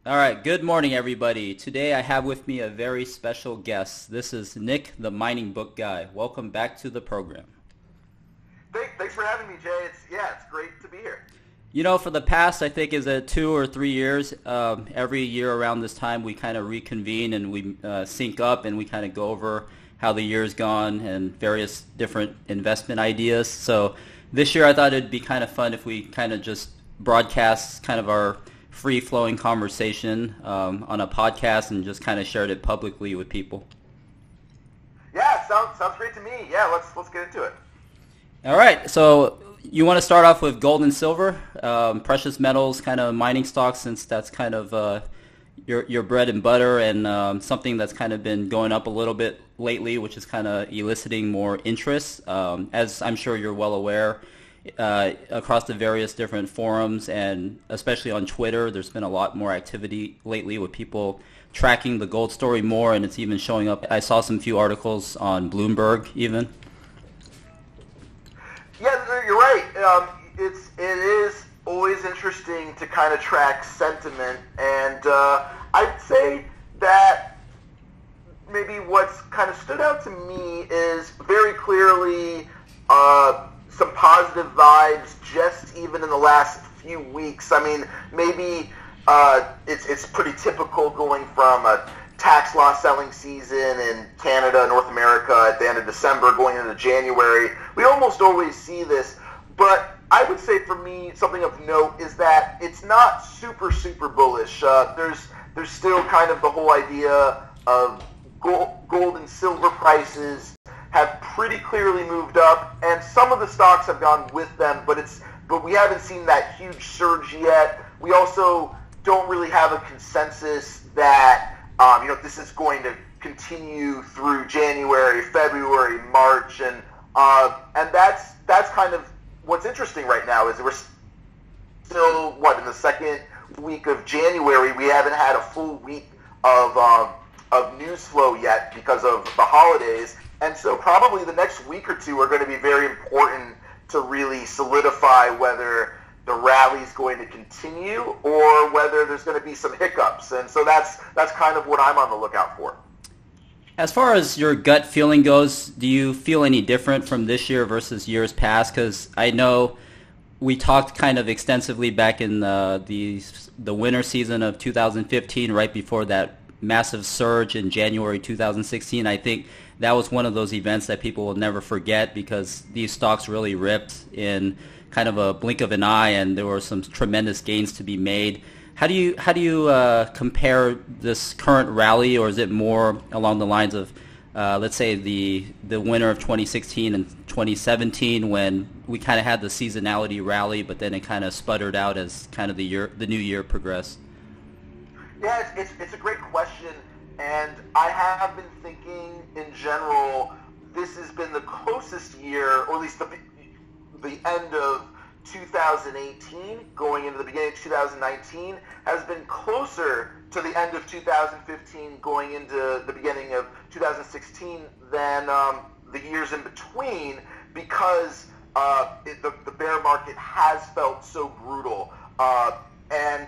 All right, good morning, everybody. Today I have with me a very special guest. This is Nick, the Mining Book Guy. Welcome back to the program. Thanks for having me, Jay. It's great to be here. You know, for the past, I think, is it 2 or 3 years, every year around this time we kind of reconvene and we sync up and we kind of go over how the year's gone and various different investment ideas. So this year I thought it'd be kind of fun if we kind of just broadcast kind of our free-flowing conversation on a podcast and just kind of shared it publicly with people. Yeah, sounds great to me. Yeah, let's get into it. All right, so you want to start off with gold and silver, precious metals, kind of mining stocks, since that's kind of your bread and butter, and something that's kind of been going up a little bit lately, which is kind of eliciting more interest. As I'm sure you're well aware, across the various different forums and especially on Twitter, there's been a lot more activity lately with people tracking the gold story more, and it's even showing up. I saw some few articles on Bloomberg even. Yeah, you're right. It is always interesting to kind of track sentiment, and I'd say that maybe what's kind of stood out to me is very clearly some positive vibes just even in the last few weeks. I mean, maybe it's pretty typical going from a tax law selling season in Canada, North America at the end of December going into January. We almost always see this, but I would say for me something of note is that it's not super bullish. There's still kind of the whole idea of gold and silver prices have pretty clearly moved up, and some of the stocks have gone with them, but we haven't seen that huge surge yet. We also don't really have a consensus that this is going to continue through January, February, March, and that's kind of what's interesting right now. Is that we're still in the second week of January. We haven't had a full week of news flow yet because of the holidays. And so probably the next week or two are going to be very important to really solidify whether the rally is going to continue or whether there's going to be some hiccups. And so that's kind of what I'm on the lookout for. As far as your gut feeling goes, do you feel any different from this year versus years past? Because I know we talked kind of extensively back in the winter season of 2015, right before that massive surge in January 2016. I think that was one of those events that people will never forget because these stocks really ripped in kind of a blink of an eye, and there were some tremendous gains to be made. How do you compare this current rally, or is it more along the lines of let's say the winter of 2016 and 2017 when we kind of had the seasonality rally, but then it kind of sputtered out as kind of the new year progressed? Yeah, it's a great question, and I have been thinking in general this has been the closest year, or at least the end of 2018 going into the beginning of 2019 has been closer to the end of 2015 going into the beginning of 2016 than the years in between, because the bear market has felt so brutal, and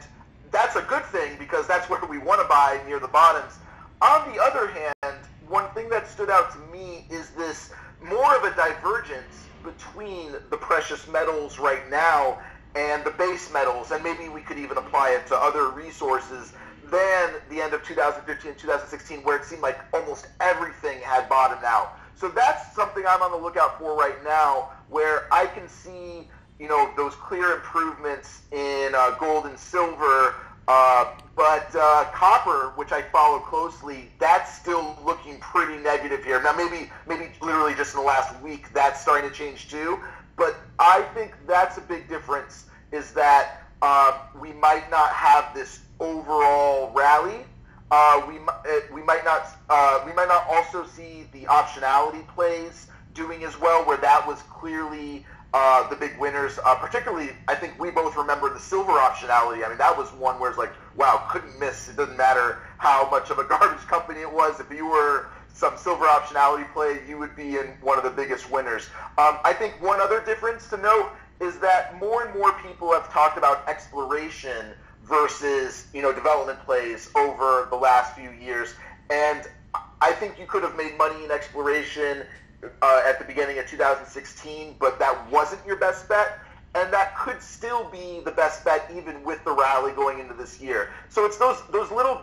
that's a good thing because that's where we want to buy, near the bottoms. On the other hand, one thing that stood out to me is this more of a divergence between the precious metals right now and the base metals, and maybe we could even apply it to other resources than the end of 2015 and 2016, where it seemed like almost everything had bottomed out. So that's something I'm on the lookout for right now, where I can see those clear improvements in gold and silver, but copper, which I follow closely, that's still looking pretty negative here. Now, maybe literally just in the last week, that's starting to change too. But I think that's a big difference, is that we might not have this overall rally. We might not also see the optionality plays doing as well, where that was clearly the big winners. Particularly, I think we both remember the silver optionality. I mean, that was one where it's like, wow, couldn't miss. It doesn't matter how much of a garbage company it was. If you were some silver optionality play, you would be in one of the biggest winners. I think one other difference to note is that more and more people have talked about exploration versus, development plays over the last few years. And I think you could have made money in exploration at the beginning of 2016, but that wasn't your best bet. And that could still be the best bet even with the rally going into this year. So it's those little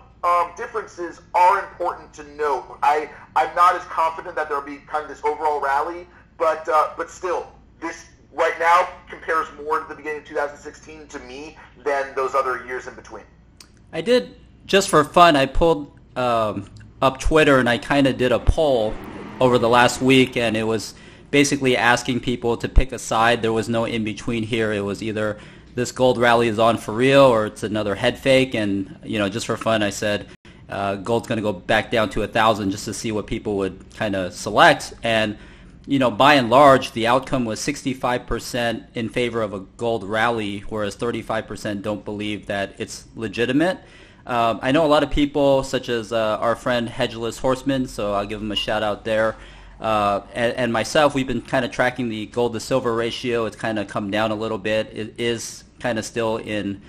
differences are important to note. I'm not as confident that there'll be kind of this overall rally, but still, this right now compares more to the beginning of 2016 to me than those other years in between. I did, just for fun, I pulled up Twitter and I kind of did a poll over the last week, and it was basically asking people to pick a side. There was no in between here. It was either this gold rally is on for real or it's another head fake. And just for fun, I said gold's going to go back down to 1,000 just to see what people would kind of select. And by and large, the outcome was 65% in favor of a gold rally, whereas 35% don't believe that it's legitimate. I know a lot of people, such as our friend Hedgeless Horseman, so I'll give him a shout out there. And myself, we've been kind of tracking the gold to silver ratio. It's kind of come down a little bit. It is kind of still in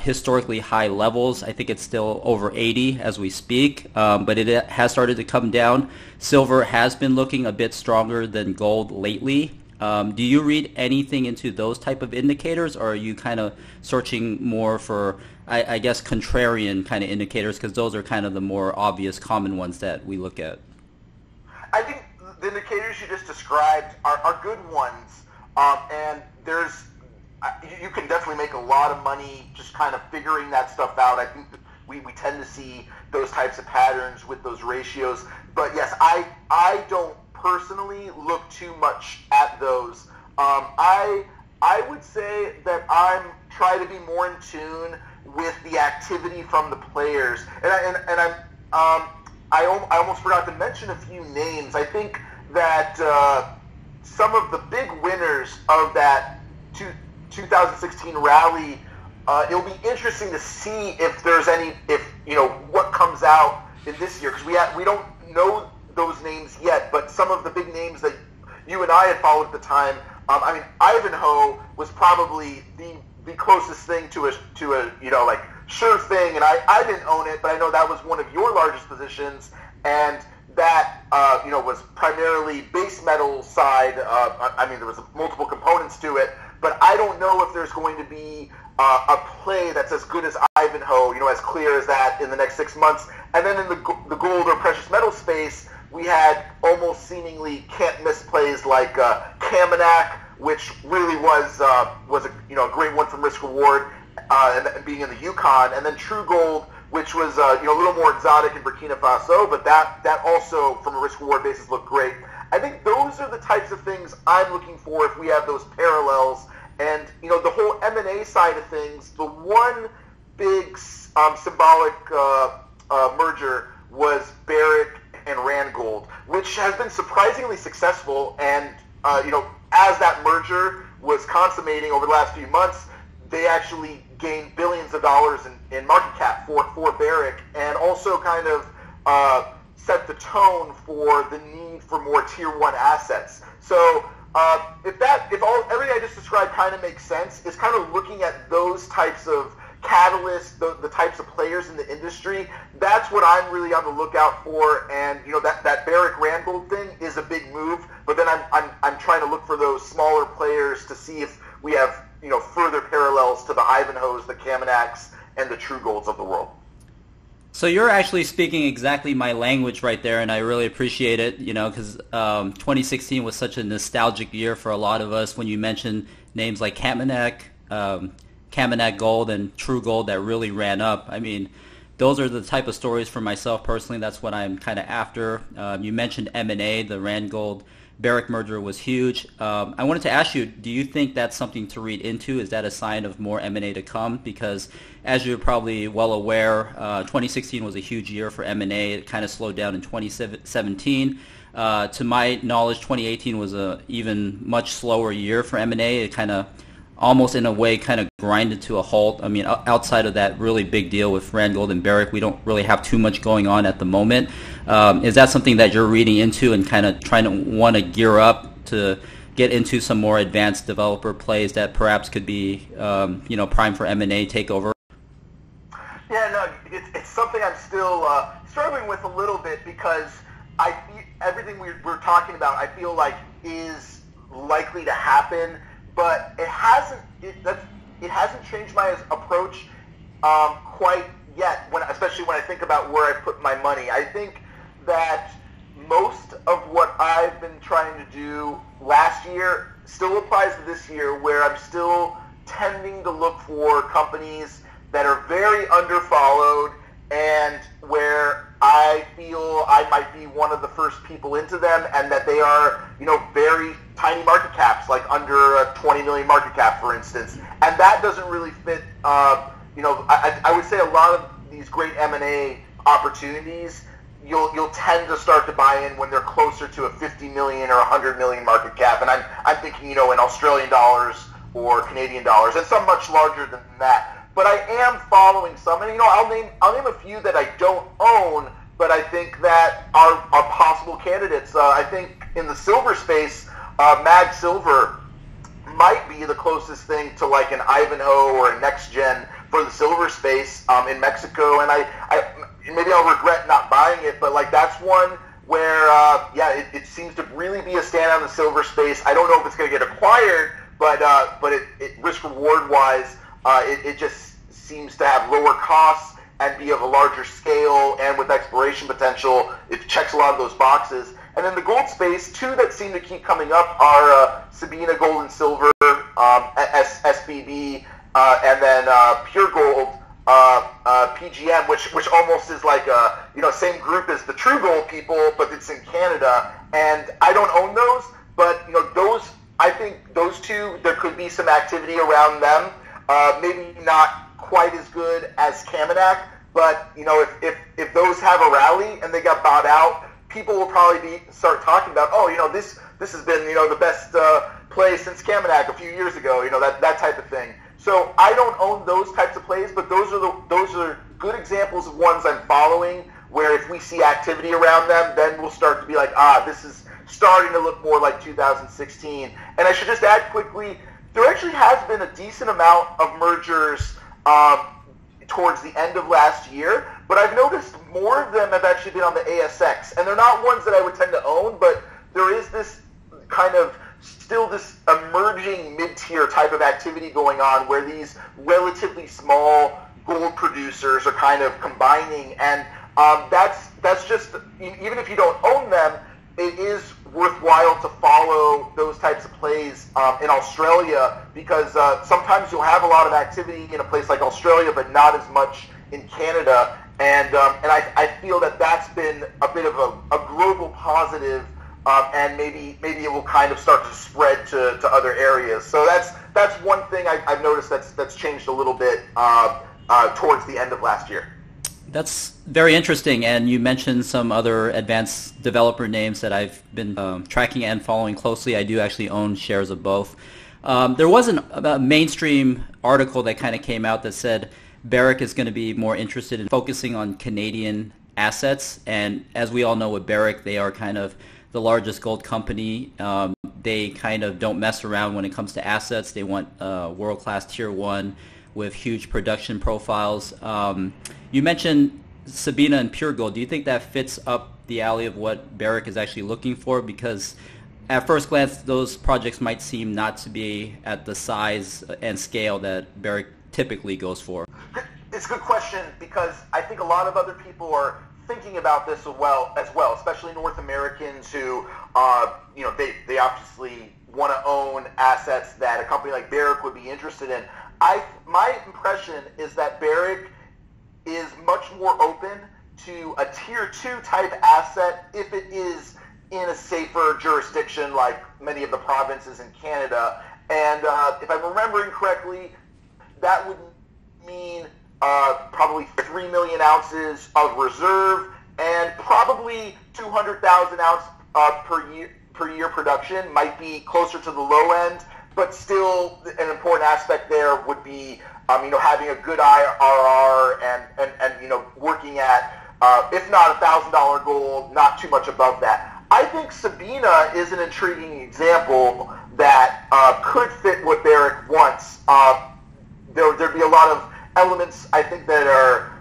historically high levels. I think it's still over 80 as we speak, but it has started to come down. Silver has been looking a bit stronger than gold lately. Do you read anything into those type of indicators, or are you kind of searching more for, I guess, contrarian kind of indicators, because those are kind of the more obvious common ones that we look at? I think the indicators you just described are good ones, and you can definitely make a lot of money just kind of figuring that stuff out. I think that we tend to see those types of patterns with those ratios. But yes, I don't personally look too much at those. I would say that I'm trying to be more in tune with the activity from the players, and I almost forgot to mention a few names. I think that some of the big winners of that 2016 rally, it'll be interesting to see if there's what comes out in this year, because we don't know those names yet. But some of the big names that you and I had followed at the time, Ivanhoe was probably the closest thing to a sure thing, and I didn't own it, but I know that was one of your largest positions, and that was primarily base metal side. There was multiple components to it, but I don't know if there's going to be a play that's as good as Ivanhoe, as clear as that in the next 6 months. And then in the gold or precious metal space, we had almost seemingly can't miss plays like Kaminak, which really was a great one from risk reward, and being in the Yukon, and then True Gold, which was a little more exotic in Burkina Faso, but that also from a risk reward basis looked great. I think those are the types of things I'm looking for if we have those parallels. And the whole M&A side of things, the one big symbolic merger was Barrick and Randgold, which has been surprisingly successful. And as that merger was consummating over the last few months, they actually gained billions of dollars in market cap for Barrick, and also kind of set the tone for the need for more tier one assets. So if everything I just described kind of makes sense, it's kind of looking at those types of catalysts, the types of players in the industry. That's what I'm really on the lookout for. And that Barrick Randgold thing is a big move, but then I'm trying to look for those smaller players to see if we have further parallels to the Ivanhoes, the Kaminaks, and the True Golds of the world. So you're actually speaking exactly my language right there, and I really appreciate it, because 2016 was such a nostalgic year for a lot of us when you mentioned names like Kaminak Gold, and True Gold that really ran up. I mean, those are the type of stories for myself personally. That's what I'm kind of after. You mentioned M&A, the Randgold Barrick merger was huge. I wanted to ask you, do you think that's something to read into? Is that a sign of more M&A to come? Because as you're probably well aware, 2016 was a huge year for M&A. It kind of slowed down in 2017. To my knowledge, 2018 was a even much slower year for M&A. It kind of almost in a way kind of grinded to a halt. I mean, outside of that really big deal with Randgold and Barrick, we don't really have too much going on at the moment. Is that something that you're reading into and kind of trying to want to gear up to get into some more advanced developer plays that perhaps could be, prime for M&A takeover? Yeah, no, it's something I'm still struggling with a little bit because everything we're talking about, I feel like is likely to happen, but it hasn't. It hasn't changed my approach quite yet. Especially when I think about where I put my money, I think that most of what I've been trying to do last year still applies to this year, where I'm still tending to look for companies that are very underfollowed and where I feel I might be one of the first people into them, and that they are, very tiny market caps, like under a 20 million market cap, for instance. And that doesn't really fit. I would say a lot of these great M&A opportunities, you'll tend to start to buy in when they're closer to a 50 million or 100 million market cap, and I'm thinking, in Australian dollars or Canadian dollars, and some much larger than that. But I am following some, and I'll name a few that I don't own, but I think that are possible candidates. I think in the silver space, Mag Silver might be the closest thing to like an Ivanhoe or a Next Gen for the silver space in Mexico, and I maybe I'll regret not buying it, but like that's one where it seems to really be a standout in the silver space. I don't know if it's going to get acquired, but it risk reward wise, it just seems to have lower costs and be of a larger scale, and with exploration potential, it checks a lot of those boxes. And in the gold space, two that seem to keep coming up are Sabina Gold and Silver, SBB, and then Pure Gold, PGM, which almost is like a same group as the True Gold people, but it's in Canada. And I don't own those, but those, I think those two, there could be some activity around them. Maybe not quite as good as Kaminak, but if those have a rally and they got bought out, people will probably start talking about, this has been the best play since Kaminak a few years ago, that type of thing. So I don't own those types of plays, but those are good examples of ones I'm following, where if we see activity around them, then we'll start to be like, this is starting to look more like 2016. And I should just add quickly, there actually has been a decent amount of mergers towards the end of last year, but I've noticed more of them have actually been on the ASX, and they're not ones that I would tend to own, but there is this kind of still this emerging mid-tier type of activity going on where these relatively small gold producers are kind of combining, and that's just, even if you don't own them, it is worthwhile to follow those types of plays in Australia, because sometimes you'll have a lot of activity in a place like Australia, but not as much in Canada. And I feel that that's been a bit of a global positive, and maybe it will kind of start to spread to other areas. So that's one thing I've noticed that's changed a little bit towards the end of last year. That's very interesting, and you mentioned some other advanced developer names that I've been tracking and following closely. I do actually own shares of both. There was a mainstream article that kind of came out that said Barrick is going to be more interested in focusing on Canadian assets, and as we all know with Barrick, they are kind of the largest gold company. They kind of don't mess around when it comes to assets. They want world-class tier one with huge production profiles. You mentioned Sabina and Pure Gold. Do you think that fits up the alley of what Barrick is actually looking for? Because at first glance, those projects might seem not to be at the size and scale that Barrick typically goes for. It's a good question, because I think a lot of other people are thinking about this as well, especially North Americans who, they obviously want to own assets that a company like Barrick would be interested in. My impression is that Barrick is much more open to a tier 2 type asset if it is in a safer jurisdiction like many of the provinces in Canada. And if I'm remembering correctly, that would mean probably 3 million ounces of reserve and probably 200,000 ounce per year production. Might be closer to the low end, but still an important aspect there would be having a good IRR and working at if not $1,000 gold, not too much above that. I think Sabina is an intriguing example that could fit what Barrick wants. There'd be a lot of elements, I think, that are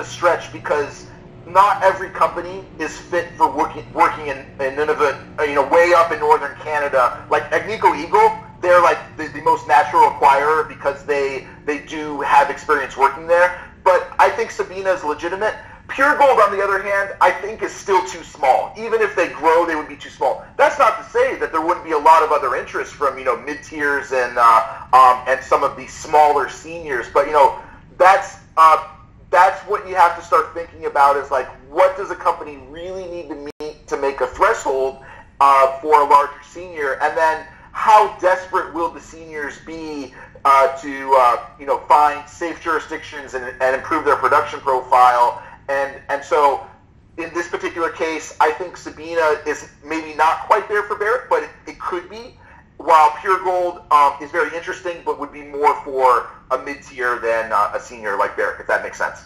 a stretch because not every company is fit for working in Nunavut, way up in northern Canada. Like Agnico Eagle, they're like the most natural acquirer because they do have experience working there. But I think Sabina is legitimate. Pure Gold, on the other hand, I think is still too small. Even if they grow, they would be too small. That's not to say that there wouldn't be a lot of other interest from mid-tiers and some of the smaller seniors. But that's what you have to start thinking about is like, what does a company really need to meet to make a threshold for a larger senior, and then how desperate will the seniors be to find safe jurisdictions and improve their production profile. And so in this particular case, I think Sabina is maybe not quite there for Barrick, but it could be, while Pure Gold is very interesting, but would be more for a mid-tier than a senior like Barrick, if that makes sense.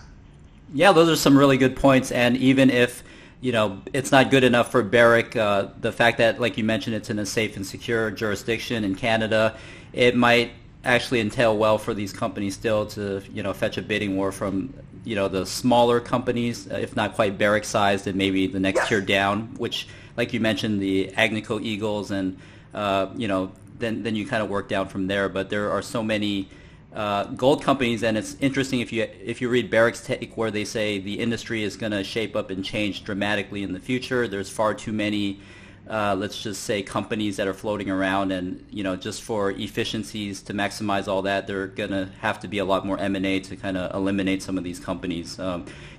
Yeah, those are some really good points. And even if it's not good enough for Barrick, the fact that, like you mentioned, it's in a safe and secure jurisdiction in Canada, it might actually entail well for these companies still to fetch a bidding war from the smaller companies, if not quite Barrick sized, and maybe the next tier down, which, like you mentioned, the Agnico Eagles, and then you kind of work down from there. But there are so many gold companies, and it's interesting if you read Barrick's take, where they say the industry is going to shape up and change dramatically in the future. There's far too many let's just say companies that are floating around, and just for efficiencies to maximize all that, they're gonna have to be a lot more M&A to kind of eliminate some of these companies.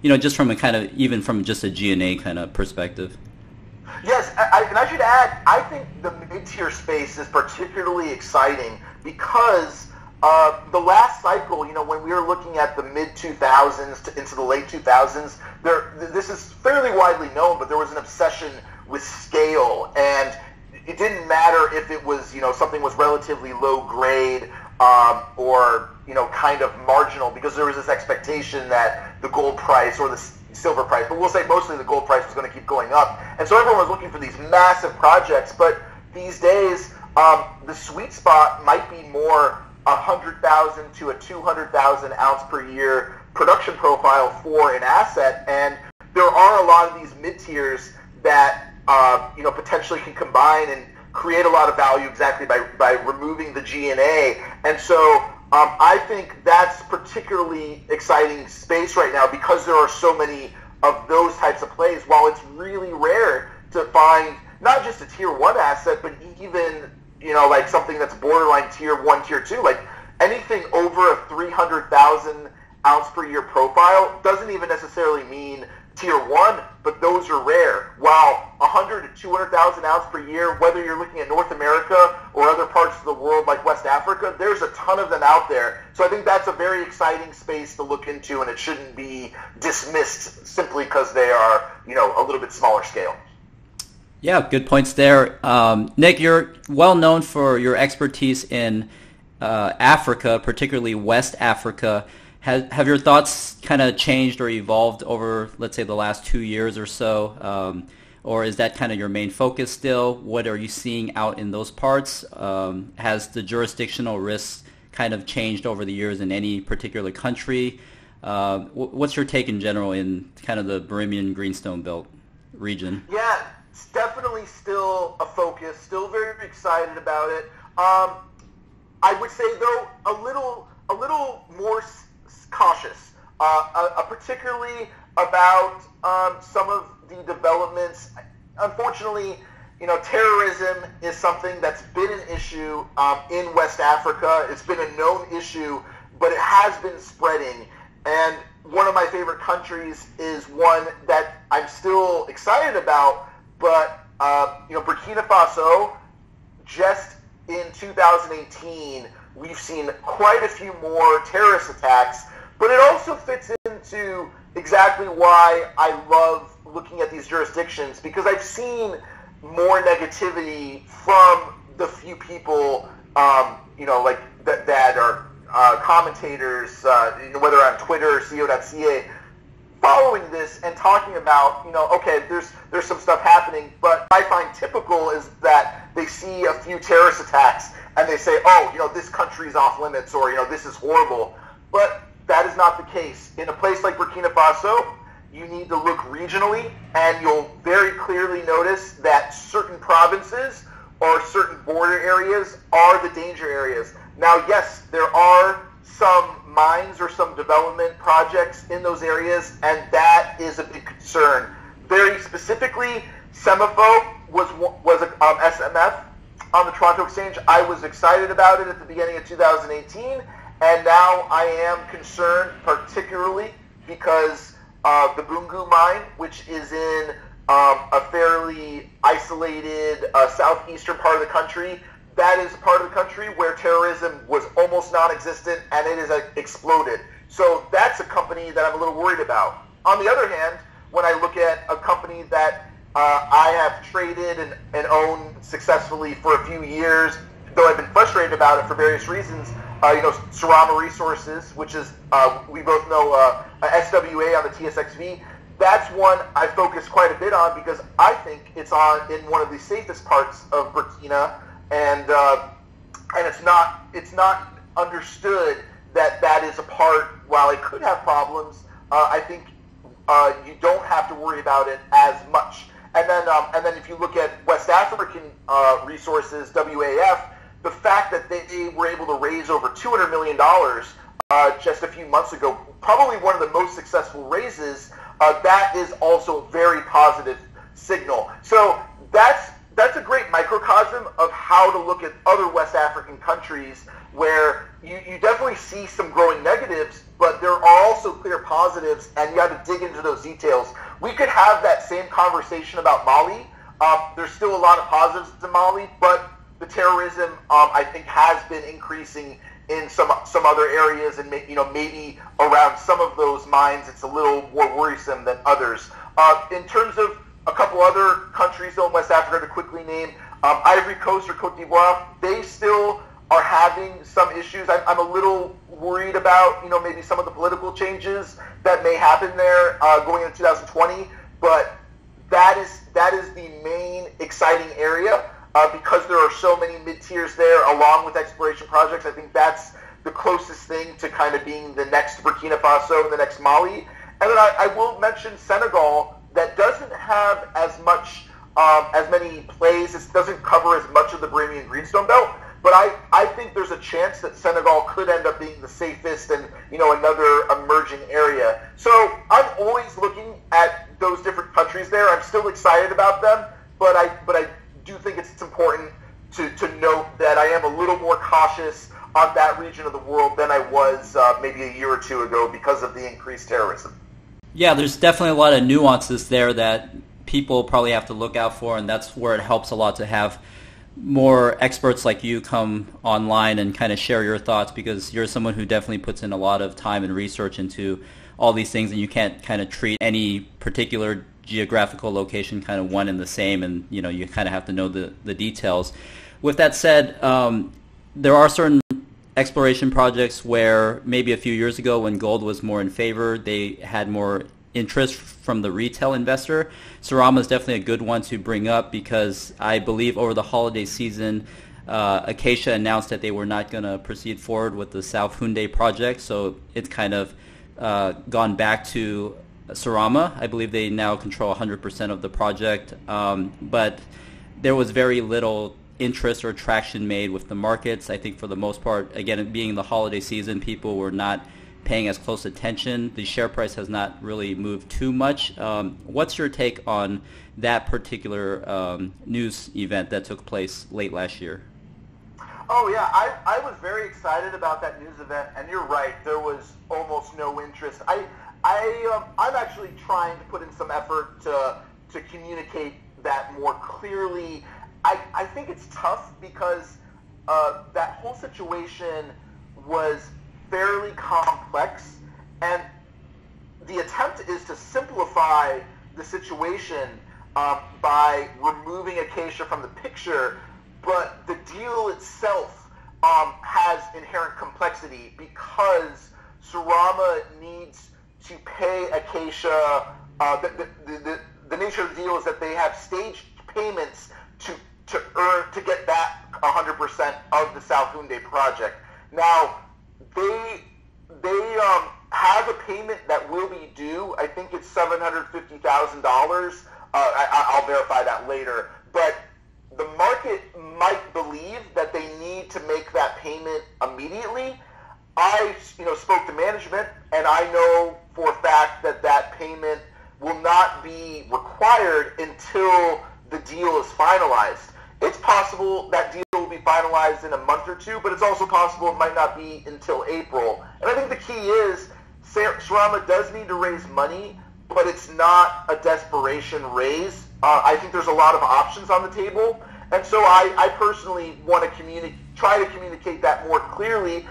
Just from a kind of, even from just a G&A kind of perspective. Yes, and I should add, I think the mid-tier space is particularly exciting because the last cycle, when we were looking at the mid-2000s into the late 2000s, this is fairly widely known, but there was an obsession with scale, and it didn't matter if it was, something was relatively low grade or, kind of marginal, because there was this expectation that the gold price or the silver price, but we'll say mostly the gold price, was going to keep going up. And so everyone was looking for these massive projects, but these days, the sweet spot might be more 100,000 to a 200,000 ounce per year production profile for an asset, and there are a lot of these mid-tiers that potentially can combine and create a lot of value exactly by removing the G&A. And so I think that's particularly exciting space right now because there are so many of those types of plays. While it's really rare to find not just a tier 1 asset, but even like something that's borderline tier 1, tier 2, like anything over a 300,000 ounce per year profile doesn't even necessarily mean tier 1, but those are rare. While 100 to 200,000 ounce per year, whether you're looking at North America or other parts of the world like West Africa, there's a ton of them out there. So I think that's a very exciting space to look into, and it shouldn't be dismissed simply because they are, a little bit smaller scale. Yeah, good points there. Nick, you're well known for your expertise in Africa, particularly West Africa. Have your thoughts kind of changed or evolved over, let's say, the last 2 years or so? Or is that kind of your main focus still? What are you seeing out in those parts? Has the jurisdictional risks kind of changed over the years in any particular country? What's your take in general in kind of the Birimian Greenstone Belt region? Yeah, it's definitely still a focus, still very excited about it. I would say, though, a little more cautious, particularly about some of the developments. Unfortunately, terrorism is something that's been an issue in West Africa. It's been a known issue, but it has been spreading. And one of my favorite countries is one that I'm still excited about, but Burkina Faso, just in 2018, we've seen quite a few more terrorist attacks. But it also fits into exactly why I love looking at these jurisdictions, because I've seen more negativity from the few people, like that are commentators, whether on Twitter or CO.ca, following this and talking about, okay, there's some stuff happening, but I find typical is that they see a few terrorist attacks and they say, oh, this country's off limits, or, this is horrible. But that is not the case. In a place like Burkina Faso, you need to look regionally, and you'll very clearly notice that certain provinces or certain border areas are the danger areas. Now, yes, there are some mines or some development projects in those areas, and that is a big concern. Very specifically, SEMAFO was a SMF on the Toronto Exchange. I was excited about it at the beginning of 2018, and now I am concerned, particularly because the Bungu mine, which is in a fairly isolated southeastern part of the country, that is a part of the country where terrorism was almost non-existent, and it has exploded. So that's a company that I'm a little worried about. On the other hand, when I look at a company that I have traded and owned successfully for a few years, though I've been frustrated about it for various reasons, Sarama Resources, which is, we both know, SWA on the TSXV, that's one I focus quite a bit on because I think it's in one of the safest parts of Burkina, and it's not understood that is a part. While it could have problems, I think you don't have to worry about it as much. And then if you look at West African Resources, WAF, the fact that they were able to raise over $200 million just a few months ago, probably one of the most successful raises, that is also a very positive signal. So that's a great microcosm of how to look at other West African countries where you definitely see some growing negatives, but there are also clear positives, and you have to dig into those details. We could have that same conversation about Mali. There's still a lot of positives in Mali, but the terrorism, I think, has been increasing in some other areas, and maybe around some of those mines, it's a little more worrisome than others. In terms of a couple other countries, though, in West Africa to quickly name, Ivory Coast or Cote d'Ivoire, they still are having some issues. I'm a little worried about, maybe some of the political changes that may happen there going into 2020, but that is the main exciting area. Because there are so many mid-tiers there, along with exploration projects, I think that's the closest thing to kind of being the next Burkina Faso and the next Mali. And then I will mention Senegal, that doesn't have as many plays. It doesn't cover as much of the Bahraini Greenstone Belt. But I think there's a chance that Senegal could end up being the safest and another emerging area. So I'm always looking at those different countries there. I'm still excited about them, but I do think it's important to note that I am a little more cautious on that region of the world than I was maybe a year or two ago because of the increased terrorism. Yeah, there's definitely a lot of nuances there that people probably have to look out for, and that's where it helps a lot to have more experts like you come online and kind of share your thoughts, because you're someone who definitely puts in a lot of time and research into all these things, and you can't kind of treat any particular geographical location kind of one and the same, and you kind of have to know the details. With that said, there are certain exploration projects where maybe a few years ago when gold was more in favor, they had more interest from the retail investor. Sarama is definitely a good one to bring up because I believe over the holiday season, Acacia announced that they were not going to proceed forward with the South Houndé project, so it's kind of gone back to Sarama. I believe they now control 100% of the project, but there was very little interest or traction made with the markets. I think for the most part, again, it being the holiday season, people were not paying as close attention. The share price has not really moved too much. What's your take on that particular news event that took place late last year? Oh yeah, I was very excited about that news event, and you're right, there was almost no interest. I'm actually trying to put in some effort to communicate that more clearly. I think it's tough because that whole situation was fairly complex, and the attempt is to simplify the situation by removing Acacia from the picture, but the deal itself has inherent complexity because Sarama needs to pay Acacia. The nature of the deal is that they have staged payments to get back 100% of the South Houndé project. Now, they they have a payment that will be due. I think it's $750,000. I'll verify that later. But the market might believe that they need to make that payment immediately. I, spoke to management, and I know for a fact that that payment will not be required until the deal is finalized. It's possible that deal will be finalized in a month or two, but it's also possible it might not be until April. And I think the key is Sarama does need to raise money, but it's not a desperation raise. I think there's a lot of options on the table, and so I personally want to try to communicate that more clearly.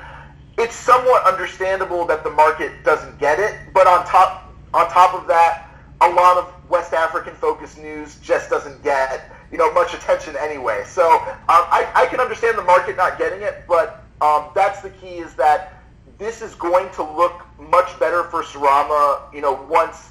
It's somewhat understandable that the market doesn't get it, but on top of that, a lot of West African-focused news just doesn't get much attention anyway. So I can understand the market not getting it, but that's the key, is that this is going to look much better for Sarama, once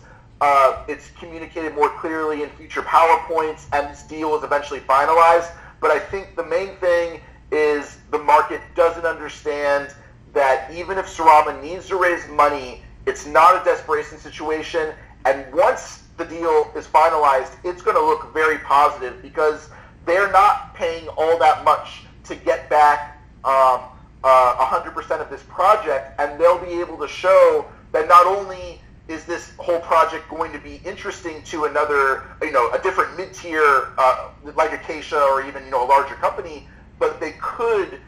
it's communicated more clearly in future PowerPoints and this deal is eventually finalized. But I think the main thing is the market doesn't understand that even if Sarama needs to raise money, it's not a desperation situation. And once the deal is finalized, it's going to look very positive, because they're not paying all that much to get back 100% of this project, and they'll be able to show that not only is this whole project going to be interesting to another, a different mid-tier like Acacia or even, a larger company, but they could,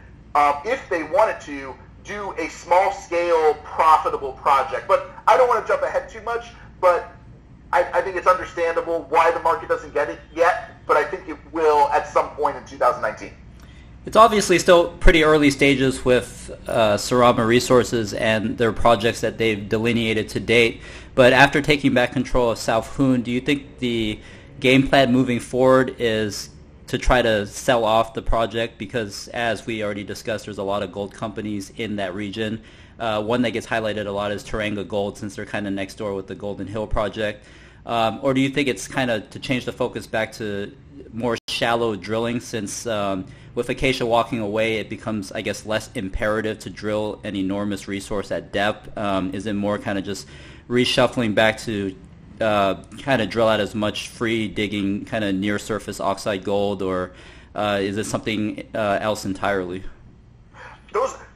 if they wanted to, do a small-scale, profitable project. But I don't want to jump ahead too much, but I think it's understandable why the market doesn't get it yet, but I think it will at some point in 2019. It's obviously still pretty early stages with Sarama Resources and their projects that they've delineated to date, but after taking back control of South Hoon, do you think the game plan moving forward is to try to sell off the project? Because as we already discussed, there's a lot of gold companies in that region. One that gets highlighted a lot is Kaminak Gold, since they're kind of next door with the Golden Hill project. Or do you think it's kind of to change the focus back to more shallow drilling, since with Acacia walking away, it becomes, I guess, less imperative to drill an enormous resource at depth? Is it more kind of just reshuffling back to kind of drill out as much free digging, kind of near surface oxide gold, or is it something else entirely?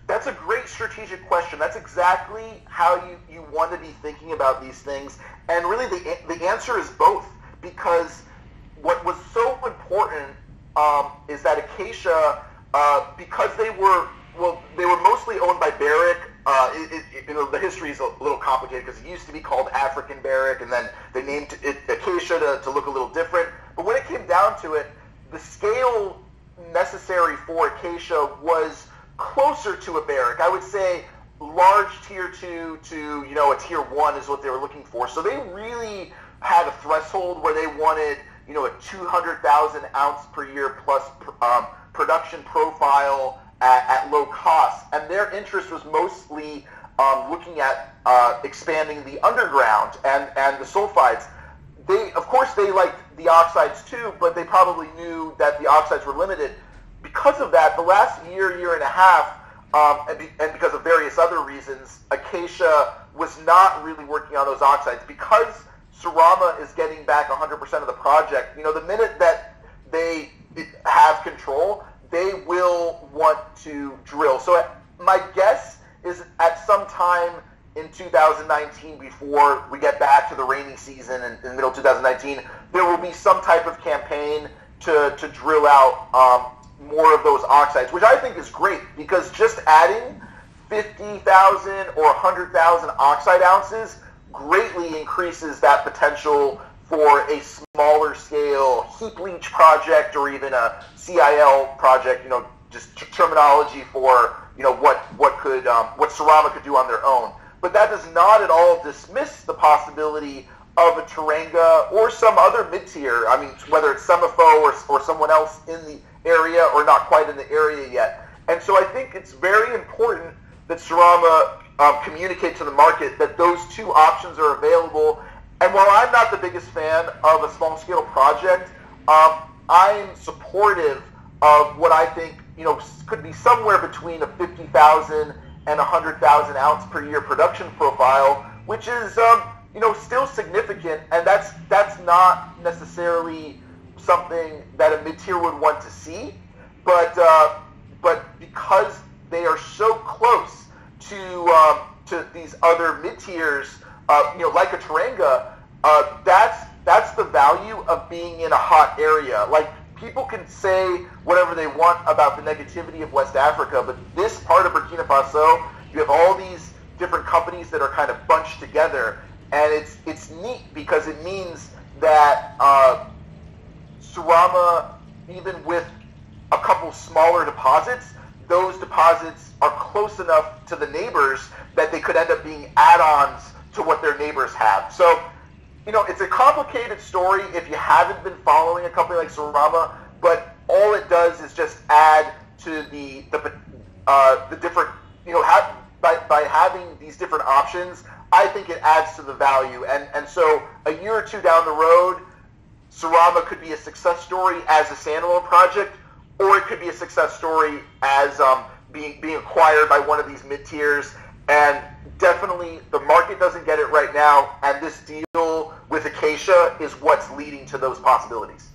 That's a great strategic question. That's exactly how you want to be thinking about these things. And really the answer is both, because what was so important is that Acacia, because they were mostly owned by Barrick. The history is a little complicated, because it used to be called African Barrick, and then they named it Acacia to look a little different. But when it came down to it, the scale necessary for Acacia was closer to a Barrick. I would say large tier 2 to a tier 1 is what they were looking for. So they really had a threshold where they wanted a 200,000 ounce per year plus production profile at low cost, and their interest was mostly looking at expanding the underground and the sulfides. Of course they liked the oxides too, but they probably knew that the oxides were limited. Because of that, the last year and a half, and because of various other reasons, Acacia was not really working on those oxides. Because Sarama is getting back 100% of the project, the minute that they have control, they will want to drill. So my guess is at some time in 2019, before we get back to the rainy season in the middle of 2019, there will be some type of campaign to drill out more of those oxides, which I think is great, because just adding 50,000 or 100,000 oxide ounces greatly increases that potential for a smaller scale heap leach project, or even a CIL project, just terminology for what Sarama could do on their own. But that does not at all dismiss the possibility of a Teranga or some other mid-tier. I mean, whether it's Semifo or someone else in the area, or not quite in the area yet. And so I think it's very important that Sarama communicate to the market that those two options are available. And while I'm not the biggest fan of a small-scale project, I'm supportive of what I think could be somewhere between a 50,000 and 100,000 ounce per year production profile, which is still significant, and that's not necessarily something that a mid-tier would want to see, but because they are so close to these other mid-tiers, like a Teranga, that's the value of being in a hot area. Like, people can say whatever they want about the negativity of West Africa, but this part of Burkina Faso, you have all these different companies that are kind of bunched together, and it's neat because it means that Sarama, even with a couple smaller deposits, those deposits are close enough to the neighbors that they could end up being add-ons to what their neighbors have. So, it's a complicated story if you haven't been following a company like Sarama, but all it does is just add to the different, by having these different options, I think it adds to the value. And so a year or two down the road, Sarama could be a success story as a standalone project, or it could be a success story as being acquired by one of these mid-tiers. And definitely the market doesn't get it right now, and this deal with Acacia is what's leading to those possibilities.